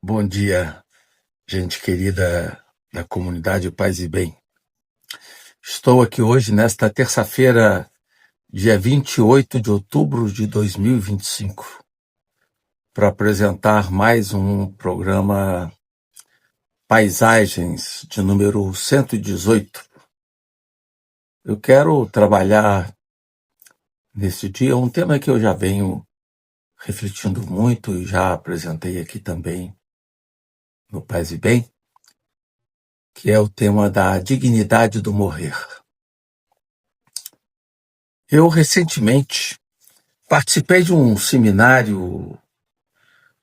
Bom dia, gente querida da comunidade Paz e Bem. Estou aqui hoje, nesta terça-feira, dia 28 de outubro de 2025, para apresentar mais um programa Paisagens, de número 118. Eu quero trabalhar nesse dia um tema que eu já venho refletindo muito e já apresentei aqui também no Paz e Bem, que é o tema da dignidade do morrer. Eu, recentemente, participei de um seminário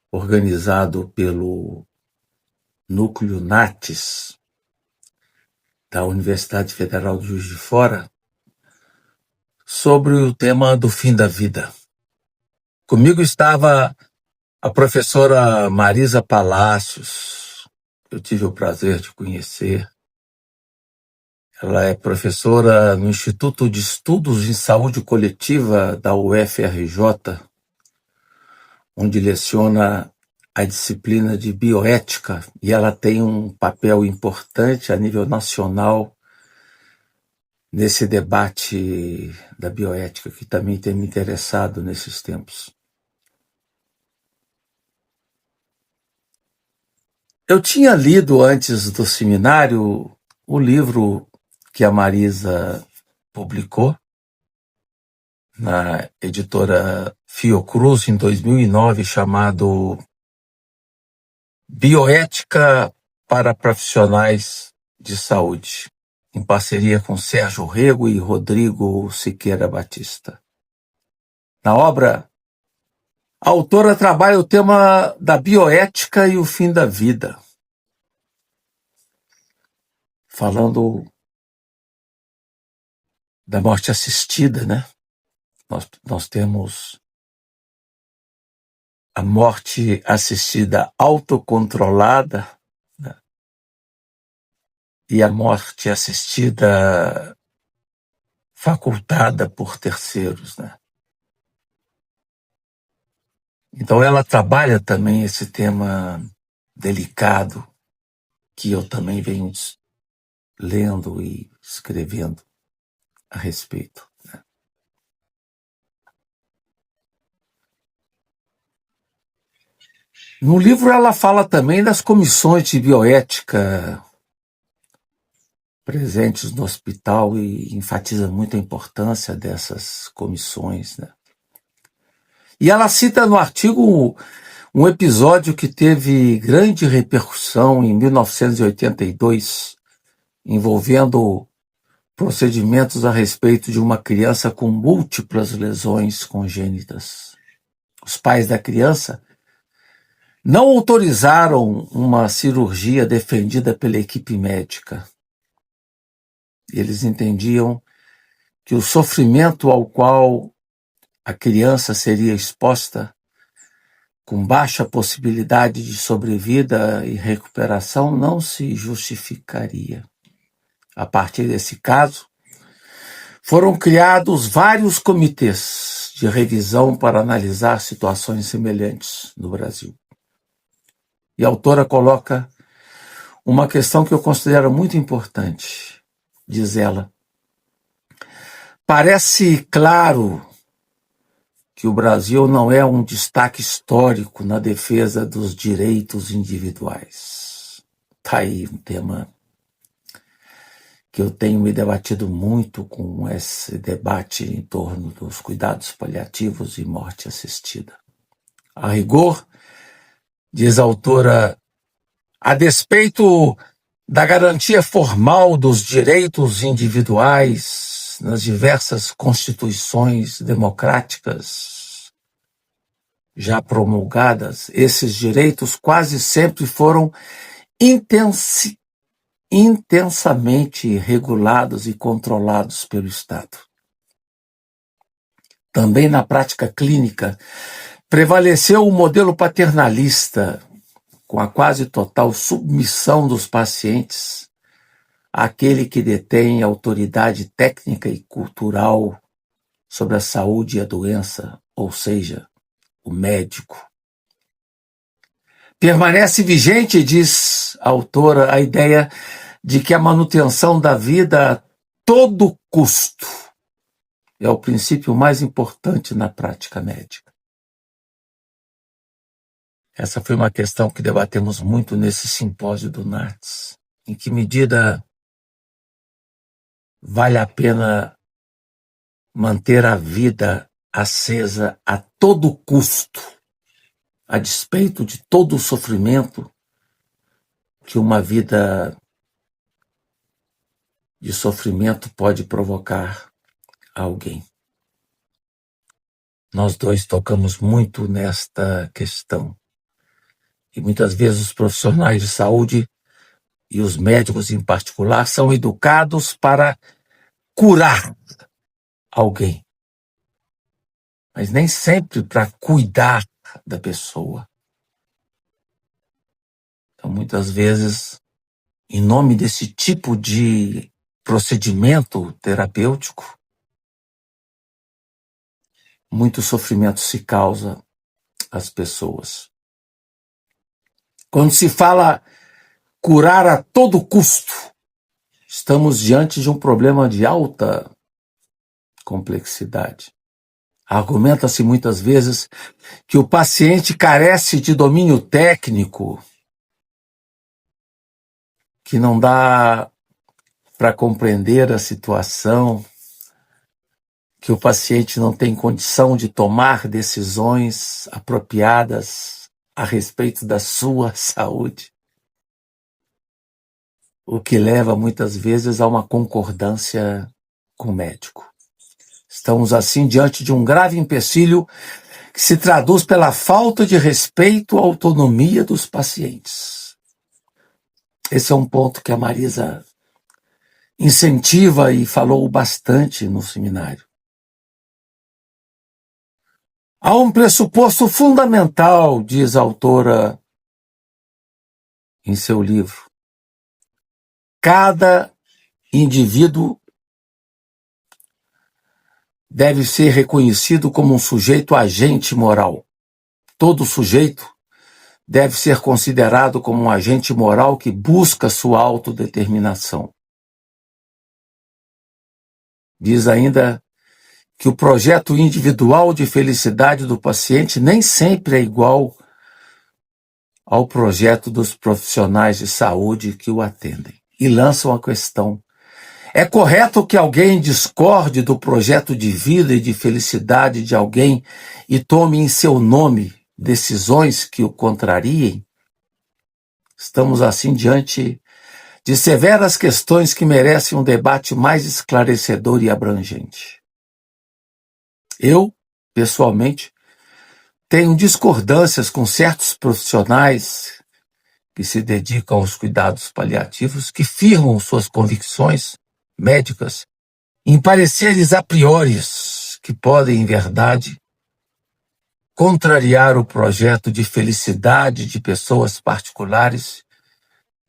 organizado pelo Núcleo Nates, da Universidade Federal de Juiz de Fora, sobre o tema do fim da vida. Comigo estava a professora Marisa Palacios. Eu tive o prazer de conhecer. Ela é professora no Instituto de Estudos em Saúde Coletiva da UFRJ, onde leciona a disciplina de bioética, e ela tem um papel importante a nível nacional nesse debate da bioética, que também tem me interessado nesses tempos. Eu tinha lido antes do seminário o livro que a Marisa publicou na editora Fiocruz em 2009, chamado Bioética para Profissionais de Saúde, em parceria com Sérgio Rego e Rodrigo Siqueira Batista. Na obra, a autora trabalha o tema da bioética e o fim da vida, falando da morte assistida, né? Nós temos a morte assistida autocontrolada, né? E a morte assistida facultada por terceiros, né? Então ela trabalha também esse tema delicado que eu também venho lendo e escrevendo a respeito. No livro ela fala também das comissões de bioética presentes no hospital e enfatiza muito a importância dessas comissões, né? E ela cita no artigo um episódio que teve grande repercussão em 1982, envolvendo procedimentos a respeito de uma criança com múltiplas lesões congênitas. Os pais da criança não autorizaram uma cirurgia defendida pela equipe médica. Eles entendiam que o sofrimento ao qual a criança seria exposta, com baixa possibilidade de sobrevida e recuperação, não se justificaria. A partir desse caso, foram criados vários comitês de revisão para analisar situações semelhantes no Brasil. E a autora coloca uma questão que eu considero muito importante. Diz ela: parece claro que o Brasil não é um destaque histórico na defesa dos direitos individuais. Está aí um tema que eu tenho me debatido muito com esse debate em torno dos cuidados paliativos e morte assistida. A rigor, diz a autora, a despeito da garantia formal dos direitos individuais nas diversas constituições democráticas já promulgadas, esses direitos quase sempre foram intensamente regulados e controlados pelo Estado. Também na prática clínica, prevaleceu o modelo paternalista, com a quase total submissão dos pacientes àquele que detém autoridade técnica e cultural sobre a saúde e a doença, ou seja, o médico. Permanece vigente, diz a autora, a ideia de que a manutenção da vida a todo custo é o princípio mais importante na prática médica. Essa foi uma questão que debatemos muito nesse simpósio do NATS. Em que medida vale a pena manter a vida acesa a todo custo, a despeito de todo o sofrimento que uma vida de sofrimento pode provocar a alguém. Nós dois tocamos muito nesta questão. E muitas vezes os profissionais de saúde e os médicos em particular são educados para curar alguém, mas nem sempre para cuidar da pessoa. Então, muitas vezes, em nome desse tipo de procedimento terapêutico, muito sofrimento se causa às pessoas. Quando se fala curar a todo custo, estamos diante de um problema de alta complexidade. Argumenta-se muitas vezes que o paciente carece de domínio técnico, que não dá para compreender a situação, que o paciente não tem condição de tomar decisões apropriadas a respeito da sua saúde, o que leva muitas vezes a uma concordância com o médico. Estamos assim diante de um grave empecilho que se traduz pela falta de respeito à autonomia dos pacientes. Esse é um ponto que a Marisa incentiva e falou bastante no seminário. Há um pressuposto fundamental, diz a autora em seu livro. Cada indivíduo deve ser reconhecido como um sujeito agente moral. Todo sujeito deve ser considerado como um agente moral que busca sua autodeterminação. Diz ainda que o projeto individual de felicidade do paciente nem sempre é igual ao projeto dos profissionais de saúde que o atendem. E lançam a questão: é correto que alguém discorde do projeto de vida e de felicidade de alguém e tome em seu nome decisões que o contrariem? Estamos assim diante de severas questões que merecem um debate mais esclarecedor e abrangente. Eu, pessoalmente, tenho discordâncias com certos profissionais que se dedicam aos cuidados paliativos, que firmam suas convicções médicas em pareceres a priori que podem, em verdade, contrariar o projeto de felicidade de pessoas particulares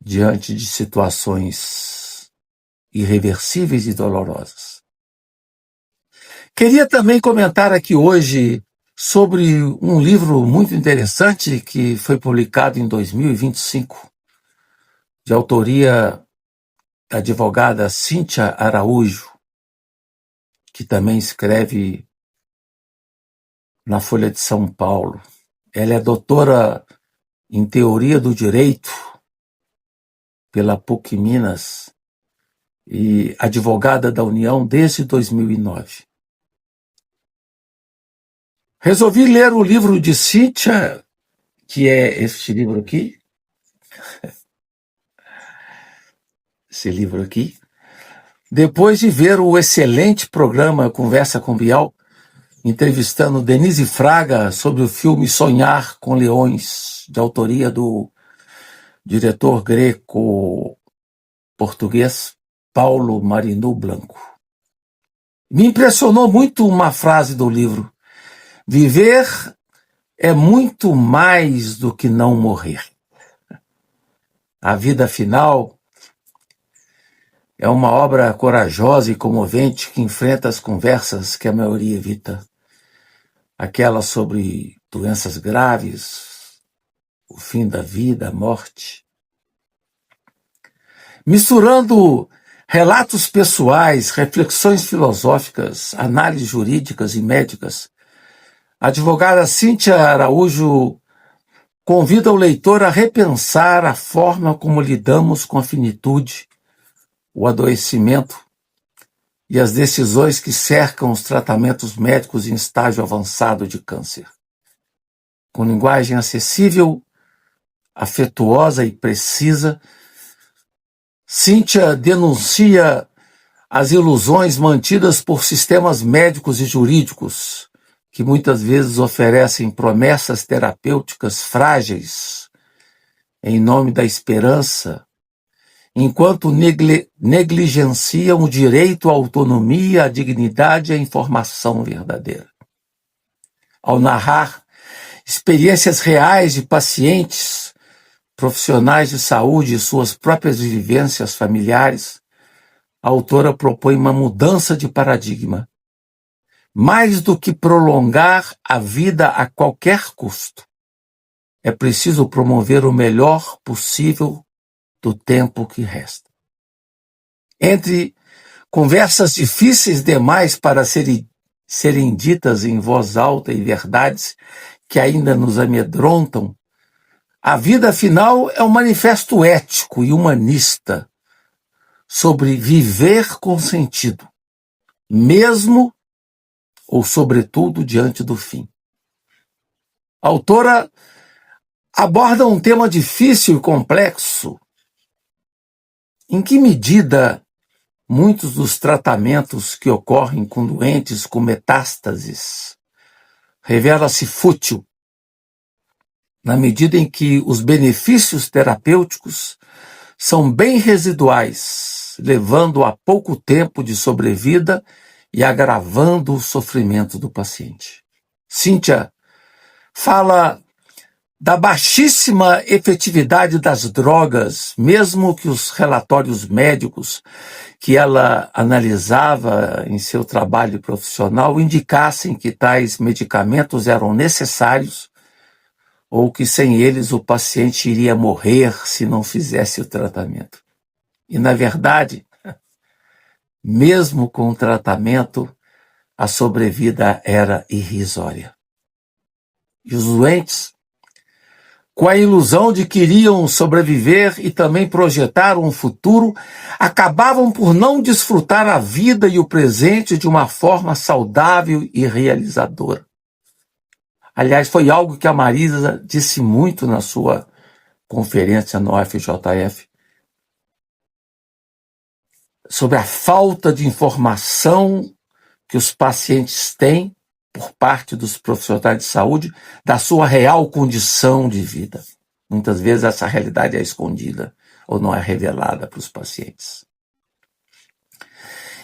diante de situações irreversíveis e dolorosas. Queria também comentar aqui hoje sobre um livro muito interessante que foi publicado em 2025, de autoria da advogada Cíntia Araújo, que também escreve na Folha de São Paulo. Ela é doutora em Teoria do Direito pela PUC Minas e advogada da União desde 2009. Resolvi ler o livro de Cíntia, que é este livro aqui, esse livro aqui, depois de ver o excelente programa Conversa com Bial, entrevistando Denise Fraga sobre o filme Sonhar com Leões, de autoria do diretor greco-português Paulo Marinu Blanco. Me impressionou muito uma frase do livro: viver é muito mais do que não morrer. A vida final é uma obra corajosa e comovente que enfrenta as conversas que a maioria evita. Aquela sobre doenças graves, o fim da vida, a morte. Misturando relatos pessoais, reflexões filosóficas, análises jurídicas e médicas, a advogada Cíntia Araújo convida o leitor a repensar a forma como lidamos com a finitude, o adoecimento e as decisões que cercam os tratamentos médicos em estágio avançado de câncer. Com linguagem acessível, afetuosa e precisa, Cíntia denuncia as ilusões mantidas por sistemas médicos e jurídicos, que muitas vezes oferecem promessas terapêuticas frágeis em nome da esperança, enquanto negligenciam o direito à autonomia, à dignidade e à informação verdadeira. Ao narrar experiências reais de pacientes, profissionais de saúde e suas próprias vivências familiares, a autora propõe uma mudança de paradigma. Mais do que prolongar a vida a qualquer custo, é preciso promover o melhor possível do tempo que resta. Entre conversas difíceis demais para serem ditas em voz alta e verdades que ainda nos amedrontam, a vida, afinal, é um manifesto ético e humanista sobre viver com sentido, mesmo ou sobretudo diante do fim. A autora aborda um tema difícil e complexo. Em que medida muitos dos tratamentos que ocorrem com doentes com metástases revela-se fútil, na medida em que os benefícios terapêuticos são bem residuais, levando a pouco tempo de sobrevida e agravando o sofrimento do paciente. Cíntia fala da baixíssima efetividade das drogas, mesmo que os relatórios médicos que ela analisava em seu trabalho profissional indicassem que tais medicamentos eram necessários ou que sem eles o paciente iria morrer se não fizesse o tratamento. E, na verdade, mesmo com o tratamento, a sobrevida era irrisória. E os doentes, com a ilusão de que iriam sobreviver e também projetar um futuro, acabavam por não desfrutar a vida e o presente de uma forma saudável e realizadora. Aliás, foi algo que a Marisa disse muito na sua conferência no FJF, sobre a falta de informação que os pacientes têm por parte dos profissionais de saúde da sua real condição de vida. Muitas vezes essa realidade é escondida ou não é revelada para os pacientes.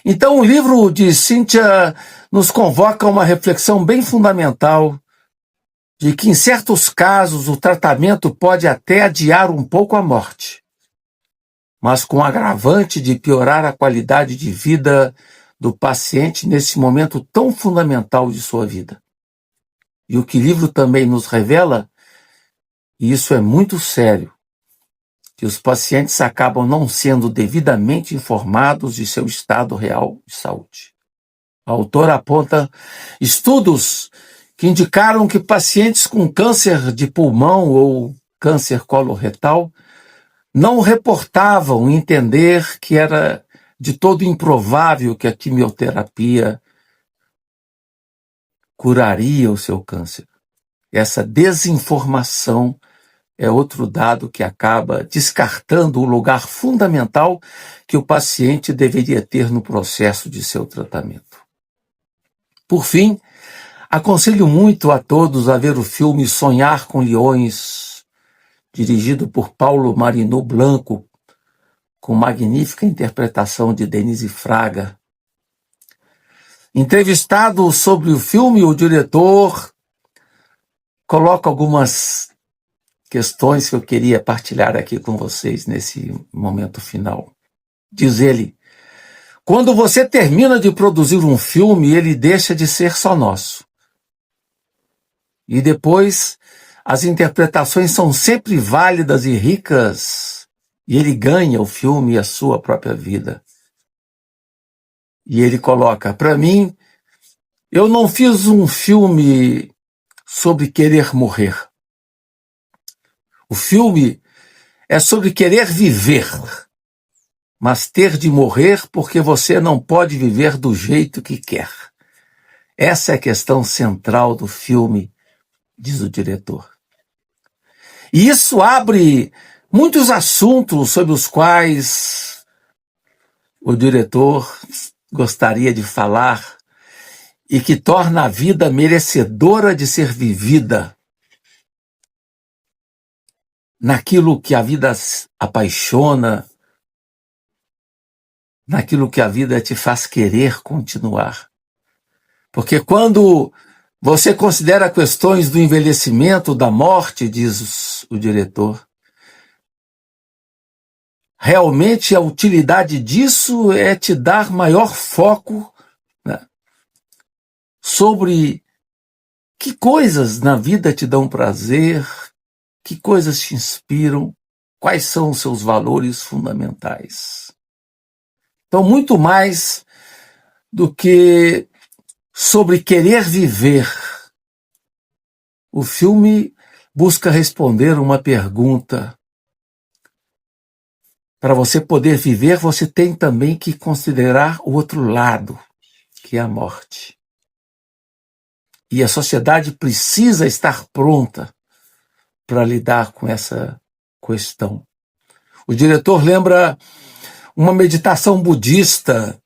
Então o livro de Cíntia nos convoca a uma reflexão bem fundamental de que em certos casos o tratamento pode até adiar um pouco a morte, mas com o agravante de piorar a qualidade de vida do paciente nesse momento tão fundamental de sua vida. E o que o livro também nos revela, e isso é muito sério, que os pacientes acabam não sendo devidamente informados de seu estado real de saúde. A autora aponta estudos que indicaram que pacientes com câncer de pulmão ou câncer coloretal não reportavam entender que era de todo improvável que a quimioterapia curaria o seu câncer. Essa desinformação é outro dado que acaba descartando o lugar fundamental que o paciente deveria ter no processo de seu tratamento. Por fim, aconselho muito a todos a ver o filme Sonhar com Leões, dirigido por Paulo Marinho Blanco, com magnífica interpretação de Denise Fraga. Entrevistado sobre o filme, o diretor coloca algumas questões que eu queria partilhar aqui com vocês nesse momento final. Diz ele: quando você termina de produzir um filme, ele deixa de ser só nosso. E depois as interpretações são sempre válidas e ricas, e ele ganha o filme e a sua própria vida. E ele coloca, para mim, eu não fiz um filme sobre querer morrer. O filme é sobre querer viver, mas ter de morrer porque você não pode viver do jeito que quer. Essa é a questão central do filme, diz o diretor. E isso abre muitos assuntos sobre os quais o diretor gostaria de falar e que torna a vida merecedora de ser vivida naquilo que a vida apaixona, naquilo que a vida te faz querer continuar. Porque quando você considera questões do envelhecimento, da morte, diz o diretor, realmente a utilidade disso é te dar maior foco, né, sobre que coisas na vida te dão prazer, que coisas te inspiram, quais são os seus valores fundamentais. Então, muito mais do que sobre querer viver, o filme busca responder uma pergunta. Para você poder viver, você tem também que considerar o outro lado, que é a morte. E a sociedade precisa estar pronta para lidar com essa questão. O diretor lembra uma meditação budista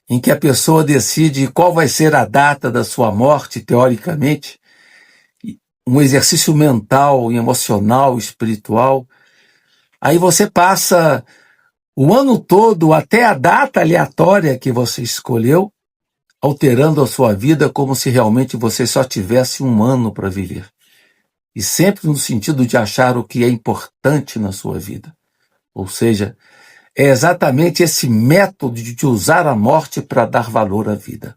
em que a pessoa decide qual vai ser a data da sua morte, teoricamente, um exercício mental, emocional, espiritual. Aí você passa o ano todo até a data aleatória que você escolheu, alterando a sua vida como se realmente você só tivesse um ano para viver. E sempre no sentido de achar o que é importante na sua vida. Ou seja, é exatamente esse método de usar a morte para dar valor à vida.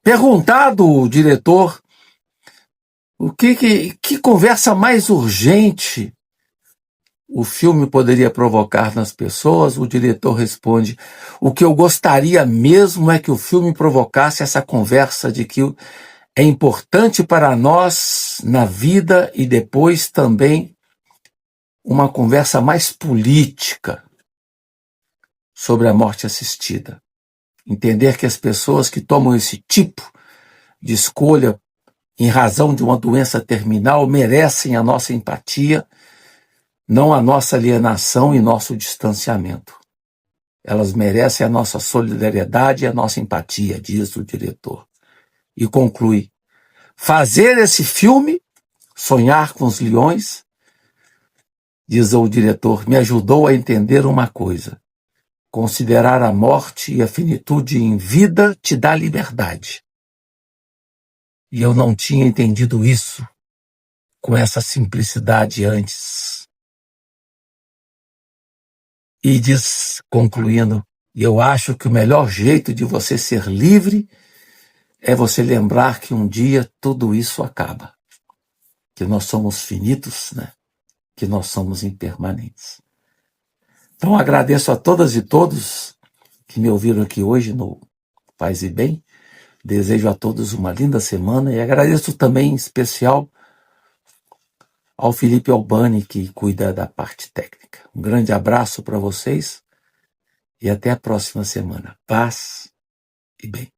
Perguntado o diretor que conversa mais urgente o filme poderia provocar nas pessoas, o diretor responde: o que eu gostaria mesmo é que o filme provocasse essa conversa de que é importante para nós na vida e depois também uma conversa mais política sobre a morte assistida. Entender que as pessoas que tomam esse tipo de escolha em razão de uma doença terminal merecem a nossa empatia, não a nossa alienação e nosso distanciamento. Elas merecem a nossa solidariedade e a nossa empatia, diz o diretor. E conclui: fazer esse filme, Sonhar com os Leões, diz o diretor, me ajudou a entender uma coisa. Considerar a morte e a finitude em vida te dá liberdade. E eu não tinha entendido isso com essa simplicidade antes. E diz, concluindo, eu acho que o melhor jeito de você ser livre é você lembrar que um dia tudo isso acaba. Que nós somos finitos, né? Que nós somos impermanentes. Então agradeço a todas e todos que me ouviram aqui hoje no Paz e Bem. Desejo a todos uma linda semana e agradeço também em especial ao Felipe Albani, que cuida da parte técnica. Um grande abraço para vocês e até a próxima semana. Paz e bem.